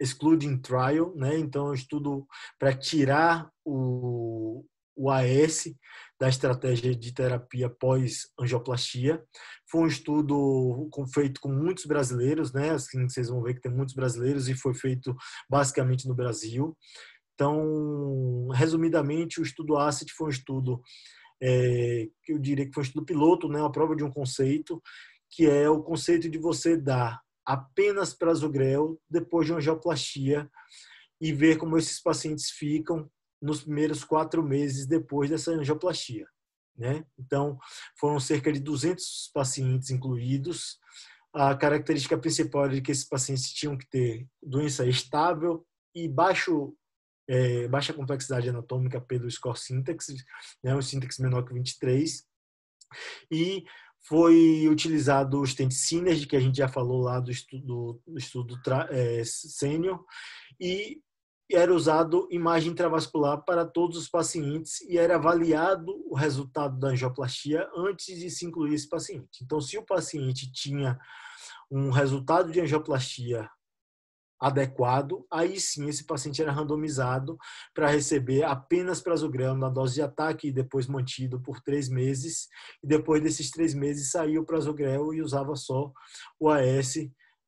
Excluding Trial, né? Então, é um estudo para tirar o AS da estratégia de terapia pós-angioplastia. Foi um estudo feito com muitos brasileiros, né? Assim, vocês vão ver que tem muitos brasileiros e foi feito basicamente no Brasil. Então, resumidamente, o estudo ACET foi um estudo que eu diria que foi um estudo piloto, né? Uma prova de um conceito, que é o conceito de você dar apenas prasugrel depois de uma angioplastia e ver como esses pacientes ficam nos primeiros 4 meses depois dessa angioplastia, né? Então, foram cerca de 200 pacientes incluídos. A característica principal era que esses pacientes tinham que ter doença estável e baixa complexidade anatômica pelo score syntax, né, um syntax menor que 23, e foi utilizado o stent Synergy, que a gente já falou lá do estudo sênior, e era usado imagem intravascular para todos os pacientes e era avaliado o resultado da angioplastia antes de se incluir esse paciente. Então, se o paciente tinha um resultado de angioplastia adequado, aí sim esse paciente era randomizado para receber apenas prasugrel na dose de ataque e depois mantido por 3 meses. E depois desses 3 meses saiu o prasugrel e usava só o AS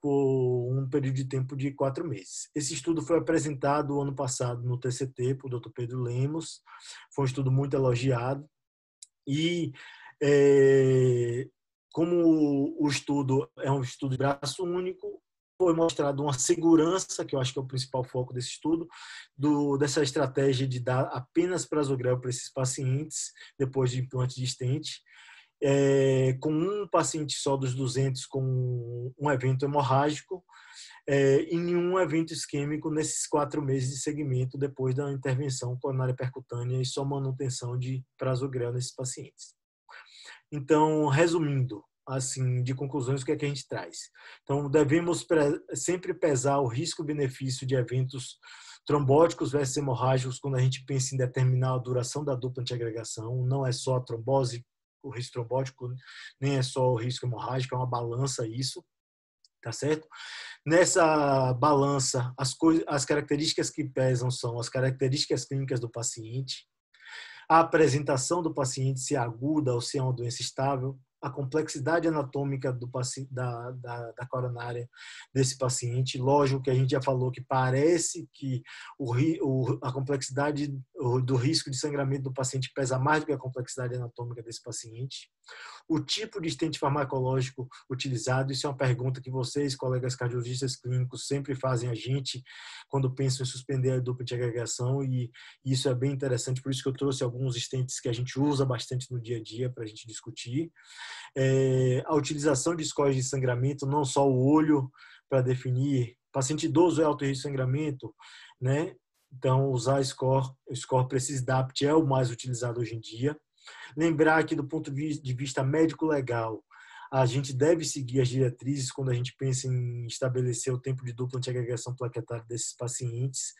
por um período de tempo de 4 meses. Esse estudo foi apresentado ano passado no TCT por Dr. Pedro Lemos. Foi um estudo muito elogiado. E como o estudo é um estudo de braço único, foi mostrado uma segurança, que eu acho que é o principal foco desse estudo, dessa estratégia de dar apenas prasugrel para esses pacientes depois de implante de stent, com um paciente só dos 200 com um evento hemorrágico e nenhum evento isquêmico nesses 4 meses de segmento depois da intervenção coronária percutânea e só manutenção de prasugrel nesses pacientes. Então, resumindo, assim, de conclusões, o que é que a gente traz? Então, devemos sempre pesar o risco-benefício de eventos trombóticos versus hemorrágicos quando a gente pensa em determinar a duração da dupla antiagregação. Não é só a trombose, o risco trombótico, nem é só o risco hemorrágico, é uma balança isso, tá certo? Nessa balança, as características que pesam são as características clínicas do paciente, a apresentação do paciente, se é aguda ou se é uma doença estável, a complexidade anatômica da coronária desse paciente. Lógico que a gente já falou que parece que a complexidade do risco de sangramento do paciente pesa mais do que a complexidade anatômica desse paciente. O tipo de stent farmacológico utilizado, isso é uma pergunta que vocês, colegas cardiologistas clínicos, sempre fazem a gente quando pensam em suspender a dupla de agregação, e isso é bem interessante, por isso que eu trouxe alguns stents que a gente usa bastante no dia a dia para a gente discutir. A utilização de scores de sangramento, não só o olho para definir, paciente idoso é alto risco de sangramento, né? Então, usar o score PRECISE-DAPT é o mais utilizado hoje em dia. Lembrar que, do ponto de vista médico-legal, a gente deve seguir as diretrizes quando a gente pensa em estabelecer o tempo de dupla antiagregação plaquetária desses pacientes.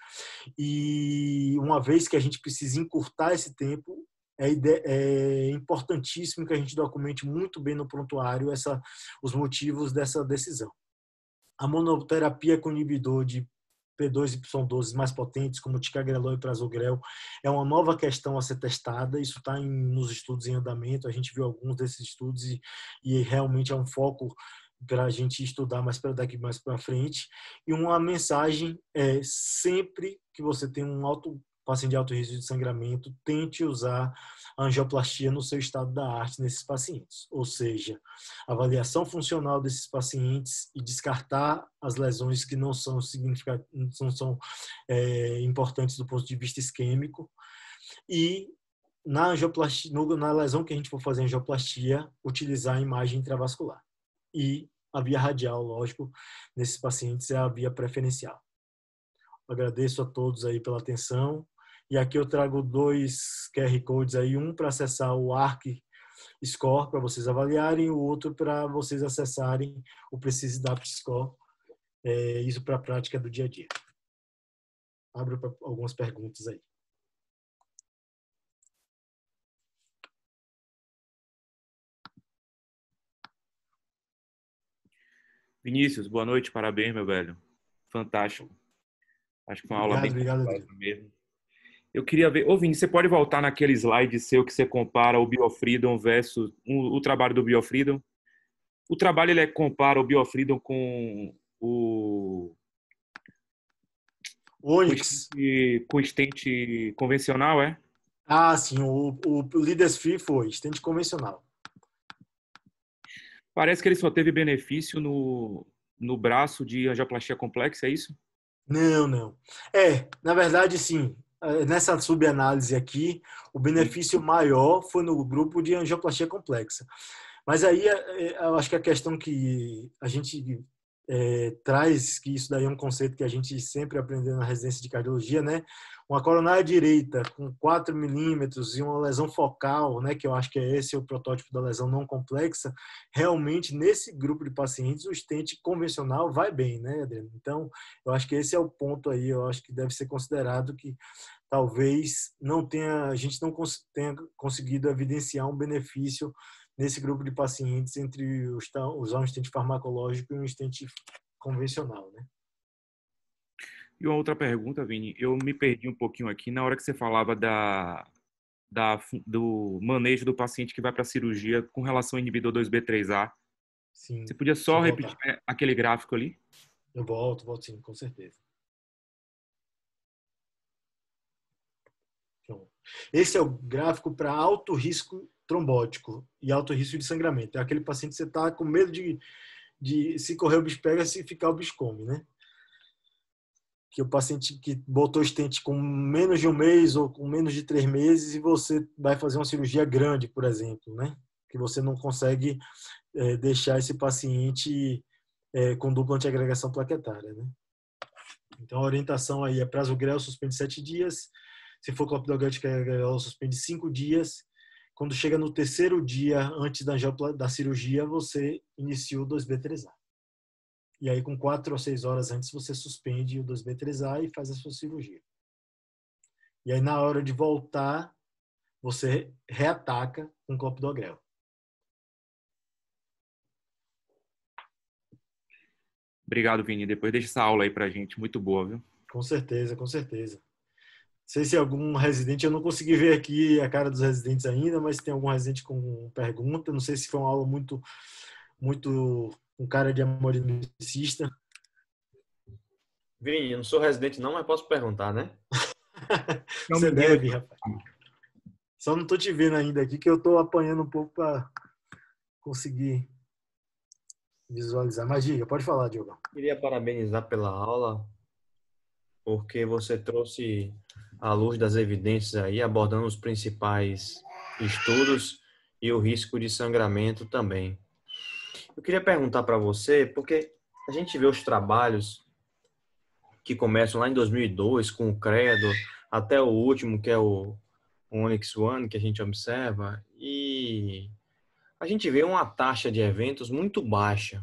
E uma vez que a gente precisa encurtar esse tempo, é importantíssimo que a gente documente muito bem no prontuário os motivos dessa decisão. A monoterapia com inibidor de P2Y12 mais potentes, como ticagrelor e prasugrel, é uma nova questão a ser testada. Isso está nos estudos em andamento. A gente viu alguns desses estudos e realmente é um foco para a gente estudar daqui mais para frente. E uma mensagem é: sempre que você tem paciente de alto risco de sangramento, tente usar a angioplastia no seu estado da arte nesses pacientes. Ou seja, avaliação funcional desses pacientes e descartar as lesões que não são significativas, não são importantes do ponto de vista isquêmico. E na angioplastia, na lesão que a gente for fazer angioplastia, utilizar a imagem intravascular. E a via radial, lógico, nesses pacientes é a via preferencial. Agradeço a todos aí pela atenção. E aqui eu trago 2 QR Codes aí, um para acessar o ARC Score para vocês avaliarem, o outro para vocês acessarem o Precise Dapt Score, isso para a prática do dia a dia. Abro para algumas perguntas aí. Vinícius, boa noite, parabéns, meu velho. Fantástico. Acho que foi uma aula bem completa mesmo. Eu queria ver... Ô, Vini, você pode voltar naquele slide seu que você compara o Biofreedom versus o trabalho do Biofreedom? O trabalho, ele compara o Biofreedom com o Onyx. Com stent convencional, é? Ah, sim. O Leaders Free foi stent convencional. Parece que ele só teve benefício no braço de angioplastia complexa, é isso? Não. Na verdade, sim. Nessa subanálise aqui, o benefício maior foi no grupo de angioplastia complexa. Mas aí, eu acho que a questão que a gente traz, que isso daí é um conceito que a gente sempre aprendeu na residência de cardiologia, né? Uma coronária direita com 4 milímetros e uma lesão focal, né? Que eu acho que esse é o protótipo da lesão não complexa. Realmente, nesse grupo de pacientes, o stent convencional vai bem, né, Adriano? Então, eu acho que esse é o ponto aí. Eu acho que deve ser considerado que talvez a gente não tenha conseguido evidenciar um benefício nesse grupo de pacientes entre usar um stent farmacológico e um stent convencional, né? E uma outra pergunta, Vini, eu me perdi um pouquinho aqui na hora que você falava do manejo do paciente que vai para a cirurgia com relação ao inibidor 2B3A. Sim. Você podia só repetir aquele gráfico ali? Eu volto sim, com certeza. Então, esse é o gráfico para alto risco trombótico e alto risco de sangramento. É aquele paciente que você está com medo de se correr o bicho pega, se ficar o bicho come, né? Que o paciente que botou stent com menos de 1 mês ou com menos de 3 meses e você vai fazer uma cirurgia grande, por exemplo, né? Que você não consegue deixar esse paciente com dupla antiagregação plaquetária, né? Então, a orientação aí é prasugrel, suspende 7 dias. Se for clopidogrel, ticagrelor, suspende 5 dias. Quando chega no 3º dia, antes da cirurgia, você inicia o 2B3A. E aí, com 4 ou 6 horas antes, você suspende o 2B3A e faz a sua cirurgia. E aí, na hora de voltar, você reataca com clopidogrel. Obrigado, Vini. Depois deixa essa aula aí pra gente. Muito boa, viu? Com certeza. Não sei se algum residente, eu não consegui ver aqui a cara dos residentes ainda, mas tem algum residente com pergunta. Não sei se foi uma aula muito com cara de hemodinamicista. Vini, eu não sou residente não, mas posso perguntar, né? Você deve, rapaz. Só não estou te vendo ainda aqui, que eu estou apanhando um pouco para conseguir visualizar. Mas diga, pode falar, Diogo. Queria parabenizar pela aula, porque você trouxe à luz das evidências aí, abordando os principais estudos e o risco de sangramento também. Eu queria perguntar para você, porque a gente vê os trabalhos que começam lá em 2002 com o Credo, até o último, que é o Onyx One que a gente observa e a gente vê uma taxa de eventos muito baixa.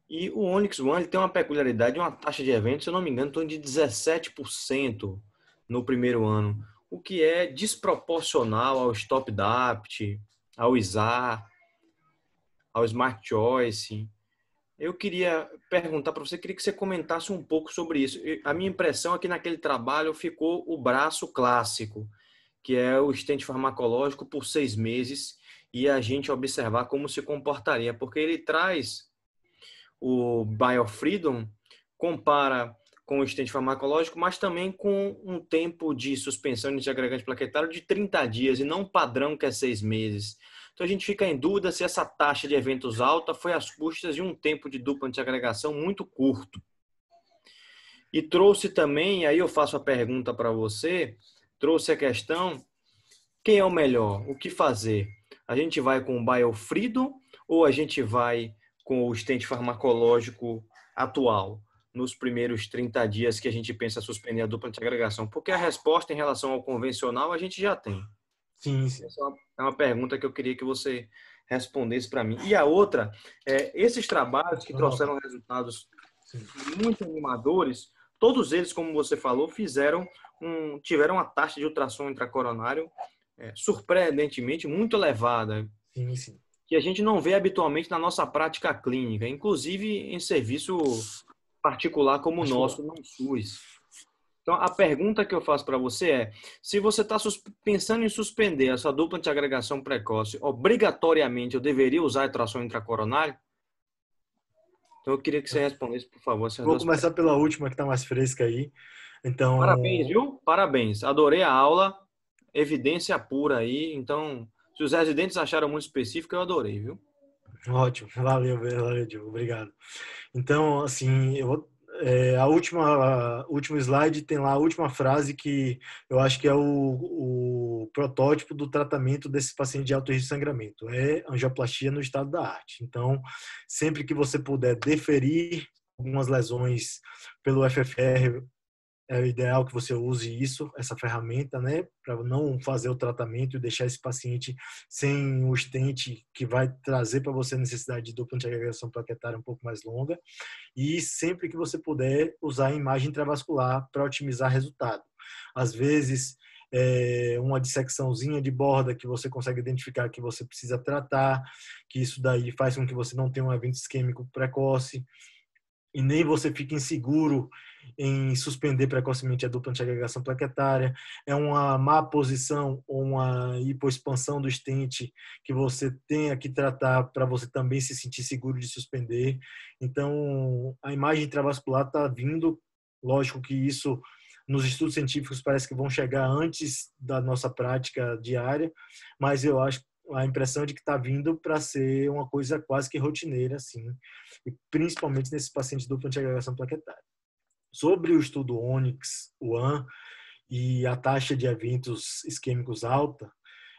E o Onyx One ele tem uma peculiaridade, uma taxa de eventos, se eu não me engano, em torno de 17% no primeiro ano, o que é desproporcional ao Stop Dapt, ao ISAR, ao Smart Choice. Eu queria perguntar para você, queria que você comentasse um pouco sobre isso. A minha impressão é que naquele trabalho ficou o braço clássico, que é o stent farmacológico por 6 meses, e a gente observar como se comportaria, porque ele traz o BioFreedom, compara com o stent farmacológico, mas também com um tempo de suspensão de agregante plaquetário de 30 dias, e não padrão que é 6 meses. Então a gente fica em dúvida se essa taxa de eventos alta foi às custas de um tempo de dupla antiagregação muito curto. E trouxe também, aí eu faço a pergunta para você, trouxe a questão, quem é o melhor? O que fazer? A gente vai com o BioFreedom ou a gente vai com o stent farmacológico atual, nos primeiros 30 dias que a gente pensa suspender a dupla antiagregação? Porque a resposta em relação ao convencional a gente já tem. Sim, sim. Essa é uma pergunta que eu queria que você respondesse para mim. E a outra, esses trabalhos que trouxeram resultados muito animadores, todos eles, como você falou, tiveram uma taxa de ultrassom intracoronário surpreendentemente muito elevada. Sim, sim. Que a gente não vê habitualmente na nossa prática clínica, inclusive em serviço particular como o nosso, no SUS. Então, a pergunta que eu faço para você é, se você está pensando em suspender essa dupla antiagregação precoce, obrigatoriamente eu deveria usar ultrassom intracoronário? Então, eu queria que você respondesse, por favor. Vou começar pela última, que está mais fresca aí. Então... Parabéns, viu? Parabéns. Adorei a aula. Evidência pura aí. Então, se os residentes acharam muito específico, eu adorei, viu? Ótimo. Valeu, Diogo. Obrigado. Então, assim, a último slide tem lá a última frase que eu acho que é o protótipo do tratamento desse paciente de alto risco de sangramento. É angioplastia no estado da arte. Então, sempre que você puder deferir algumas lesões pelo FFR, é ideal que você use essa ferramenta, né, para não fazer o tratamento e deixar esse paciente sem o stent que vai trazer para você a necessidade de dupla antiagregação plaquetária um pouco mais longa. E sempre que você puder usar a imagem intravascular para otimizar resultado. Às vezes, uma dissecçãozinha de borda que você consegue identificar que você precisa tratar, que isso daí faz com que você não tenha um evento isquêmico precoce e nem você fique inseguro em suspender precocemente a dupla antiagregação plaquetária. É uma má posição ou uma hipoexpansão do stent que você tenha que tratar para você também se sentir seguro de suspender. Então, a imagem intravascular está vindo. Lógico que isso, nos estudos científicos, parece que vão chegar antes da nossa prática diária, mas eu acho a impressão de que está vindo para ser uma coisa quase que rotineira, assim, e principalmente nesses pacientes de dupla antiagregação plaquetária. Sobre o estudo Onyx One e a taxa de eventos isquêmicos alta,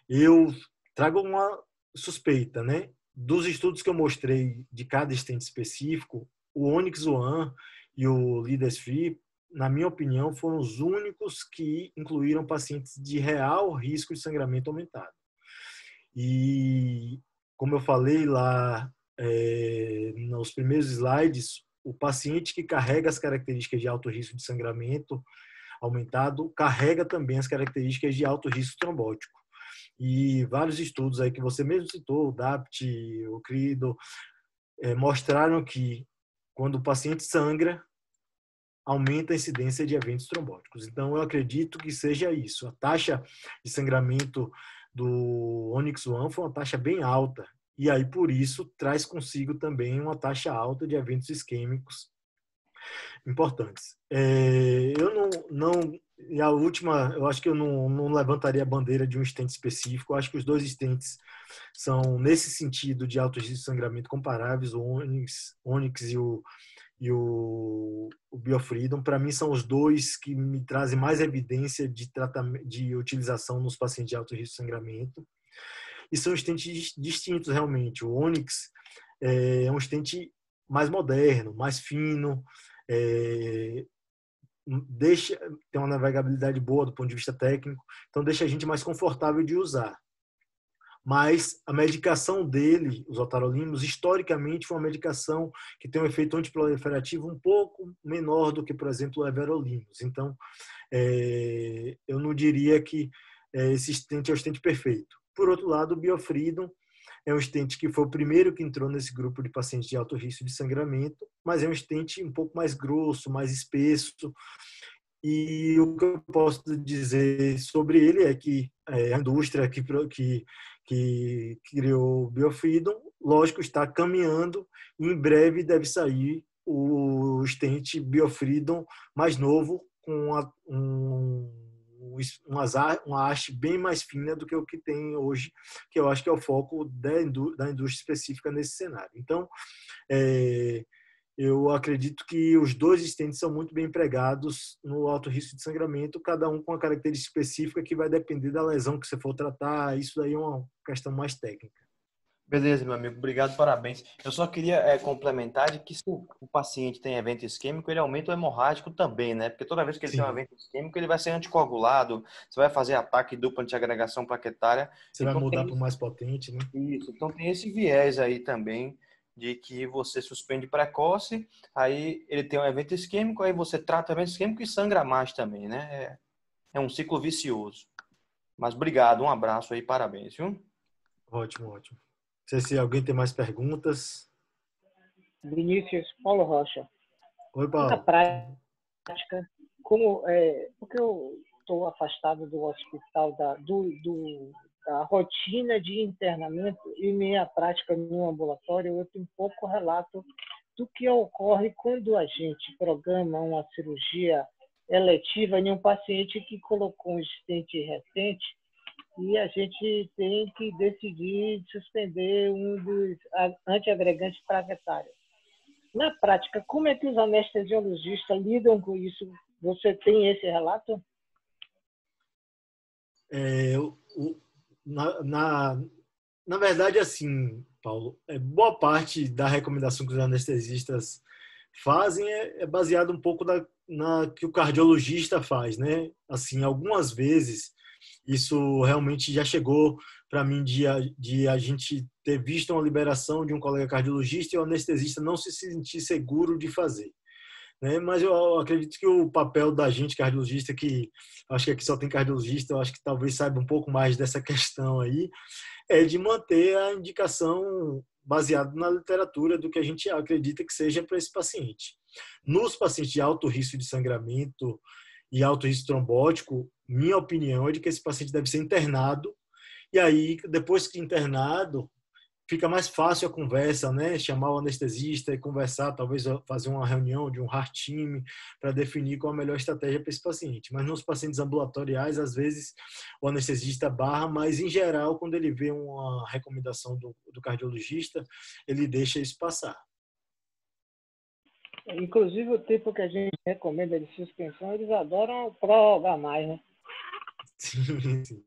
eu trago uma suspeita, né? Dos estudos que eu mostrei de cada stent específico, o Onyx One e o Leaders-Free, na minha opinião, foram os únicos que incluíram pacientes de real risco de sangramento aumentado. E, como eu falei lá nos primeiros slides, o paciente que carrega as características de alto risco de sangramento aumentado carrega também as características de alto risco trombótico. E vários estudos aí que você mesmo citou, o DAPT, o CRIDO, mostraram que quando o paciente sangra, aumenta a incidência de eventos trombóticos. Então, eu acredito que seja isso. A taxa de sangramento do Onyx One foi uma taxa bem alta. E aí, por isso, traz consigo também uma taxa alta de eventos isquêmicos importantes. E a última, eu acho que eu não levantaria a bandeira de um stent específico. Eu acho que os dois stents são, nesse sentido, de alto risco de sangramento comparáveis, o Onyx e o BioFreedom. Para mim, são os dois que me trazem mais evidência de utilização nos pacientes de alto risco de sangramento. E são stents distintos, realmente. O Onyx é um stent mais moderno, mais fino, tem uma navegabilidade boa do ponto de vista técnico, então deixa a gente mais confortável de usar. Mas a medicação dele, os otarolimos, historicamente foi uma medicação que tem um efeito antiproliferativo um pouco menor do que, por exemplo, o everolimus. Então, eu não diria que esse stent é o stent perfeito. Por outro lado, o Biofreedom é um stent que foi o primeiro que entrou nesse grupo de pacientes de alto risco de sangramento, mas é um stent um pouco mais grosso, mais espesso. E o que eu posso dizer sobre ele é que a indústria que criou o Biofreedom, lógico, está caminhando e em breve deve sair o stent Biofreedom mais novo com uma haste bem mais fina do que o que tem hoje, que eu acho que é o foco da indústria específica nesse cenário. Então, eu acredito que os dois stents são muito bem empregados no alto risco de sangramento, cada um com uma característica específica que vai depender da lesão que você for tratar. Isso daí é uma questão mais técnica. Beleza, meu amigo. Obrigado, parabéns. Eu só queria complementar de que se o paciente tem evento isquêmico, ele aumenta o hemorrágico também, né? Porque toda vez que ele tem um evento isquêmico, ele vai ser anticoagulado, você vai fazer ataque dupla antiagregação plaquetária. Você vai mudar para o mais potente, né? Isso. Então tem esse viés aí também de que você suspende precoce, aí ele tem um evento isquêmico, aí você trata o evento isquêmico e sangra mais também, né? É um ciclo vicioso. Mas obrigado, um abraço aí, parabéns, viu? Ótimo, ótimo. Não sei se alguém tem mais perguntas. Vinícius, Paulo Rocha. Oi, Paulo. Na prática, porque eu estou afastado do hospital, da rotina de internamento e minha prática no ambulatório, eu tenho pouco relato do que ocorre quando a gente programa uma cirurgia eletiva em um paciente que colocou um stent recente e a gente tem que decidir suspender um dos antiagregantes plaquetários. Na prática, como é que os anestesiologistas lidam com isso? Você tem esse relato? Na verdade, assim, Paulo, boa parte da recomendação que os anestesistas fazem é baseada um pouco na que o cardiologista faz, né? Assim, algumas vezes isso realmente já chegou para mim de a gente ter visto uma liberação de um colega cardiologista e o anestesista não se sentir seguro de fazer, né? Mas eu acredito que o papel da gente cardiologista, que acho que aqui só tem cardiologista, eu acho que talvez saiba um pouco mais dessa questão aí, é de manter a indicação baseada na literatura do que a gente acredita que seja para esse paciente. Nos pacientes de alto risco de sangramento e alto risco trombótico, minha opinião é de que esse paciente deve ser internado, e aí, depois que internado, fica mais fácil a conversa, né? Chamar o anestesista e conversar, talvez fazer uma reunião de um heart team para definir qual a melhor estratégia para esse paciente. Mas nos pacientes ambulatoriais, às vezes, o anestesista barra, mas em geral, quando ele vê uma recomendação do cardiologista, ele deixa isso passar. Inclusive, o tempo que a gente recomenda de suspensão, eles adoram prorrogar mais, né? Sim, sim.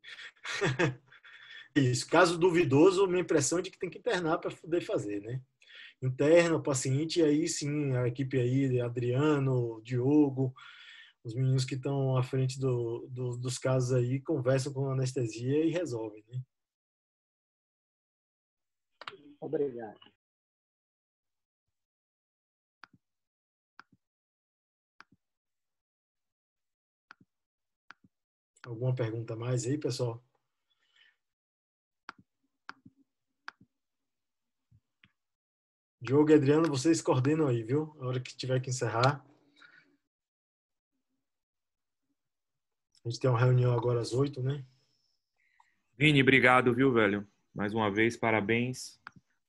Isso. Caso duvidoso, minha impressão é de que tem que internar para poder fazer, né? Interna o paciente e aí sim, a equipe aí, Adriano, Diogo, os meninos que estão à frente dos casos aí, conversam com a anestesia e resolvem, né? Obrigado. Alguma pergunta mais aí, pessoal? Diogo e Adriano, vocês coordenam aí, viu? A hora que tiver que encerrar. A gente tem uma reunião agora às 8, né? Vini, obrigado, viu, velho? Mais uma vez, parabéns.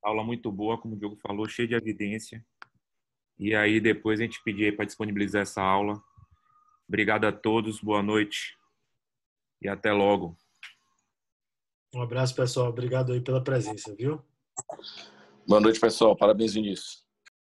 Aula muito boa, como o Diogo falou, cheia de evidência. E aí, depois a gente pedir aí para disponibilizar essa aula. Obrigado a todos, boa noite e até logo. Um abraço, pessoal. Obrigado aí pela presença, viu? Boa noite, pessoal. Parabéns, Vinícius.